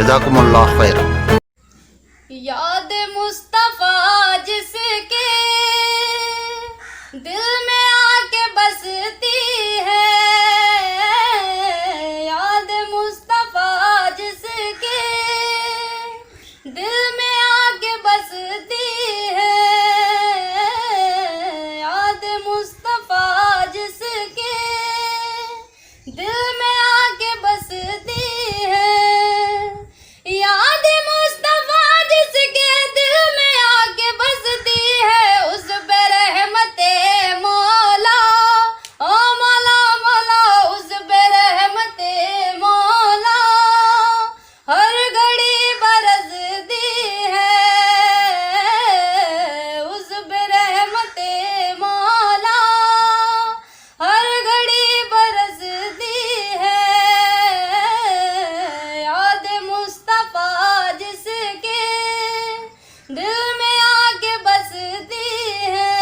जज़ाकुमुल्लाह खैर। याद मुस्तफा जिसके दिल में आके बसती है, याद मुस्तफा जिसके दिल में आके बसती है, याद मुस्तफा जिसके दिल में आके बसती है, याद मुस्तफा जिसके दिल में आके बसती है, उस पे रहमते मौला, ओ मौला मौला, उस पे रहमते मौला हर घड़ी बरसती है, उस पे रहमते मौला हर घड़ी बरसती है, याद मुस्तफा जिसके दिल में आके बसती है।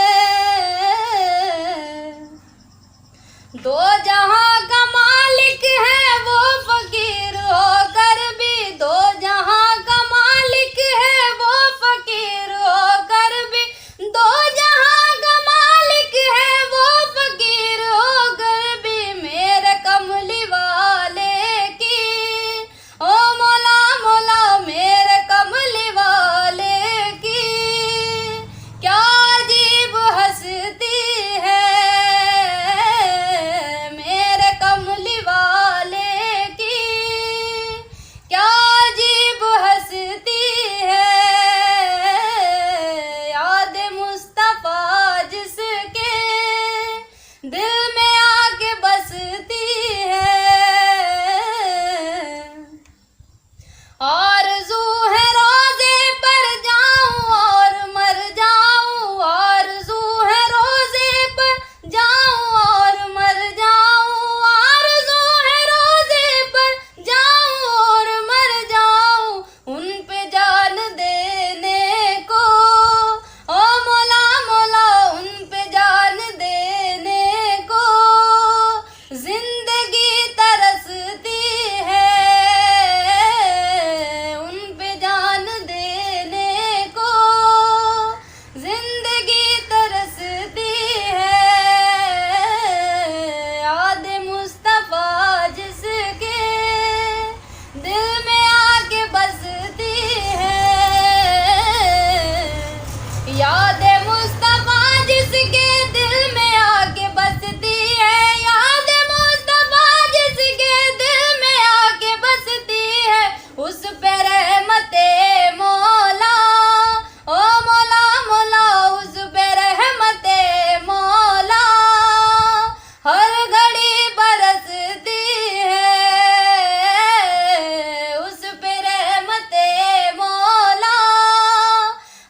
दो जहां का मालिक है वो फकीर होकर भी, दो जहां का मालिक है वो फकीर होकर भी, दो जहां का मालिक है वो फकीर होकर भी, मेरे कमली वाले की, ओ मौला मौला मेरे कमली वाले की क्या अजीब हंसती है, मेरे कमली वाले की क्या अजीब हंसती है, याद मुस्तफा जिसके दिल में आके बसती है। आरज़ू है रोज़े पर जाऊं और मर जाऊं, आरज़ू है रोज़े पर जाऊं और मर जाऊं, आरज़ू है रोज़े पर जाऊं और मर जाऊं, उन पे जान देने को, ओ मौला मौला उन पे जान देने को जिंदगी तरसती है, उन पे जान देने को जिंदगी तरसती है, याद मुस्तफा जिसके दिल में आके बसती है, याद मुस्तफा जिसके दिल में आके बसती है, याद मुस्तफा जिसके दिल में आके बसती है, उस पे रहमते मौला, ओ मौला मौला उस पे रहमते मौला हर घड़ी बरसती है, उस पे रहमते मौला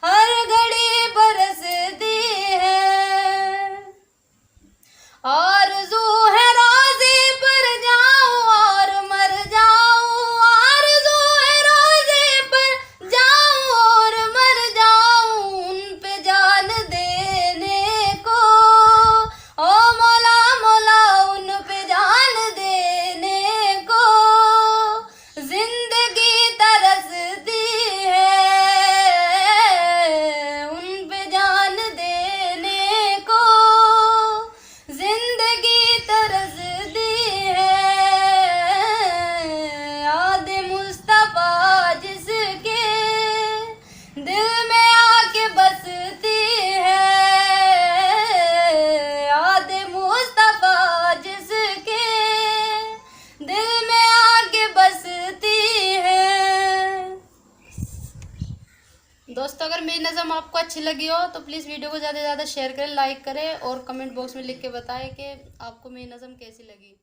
हर घड़ी बरसती है। आरज़ू है रोज़े पर जाऊं और मर जाऊं, आरज़ू है रोज़े पर जाऊं और मर जाऊं, उन पे जान देने को, ओ मौला मौला उन पे जान देने को जिंदगी तरसती है, उन पे जान देने को जिंदगी तरसती है, याद मुस्तफा जिसके दिल में आके बसती है, याद मुस्तफा जिसके दिल में आके बसती है। दोस्तों अगर मेरी नज़म आपको अच्छी लगी हो तो प्लीज़ वीडियो को ज़्यादा से ज़्यादा शेयर करें, लाइक करें और कमेंट बॉक्स में लिख के बताएं कि आपको मेरी नज़म कैसी लगी।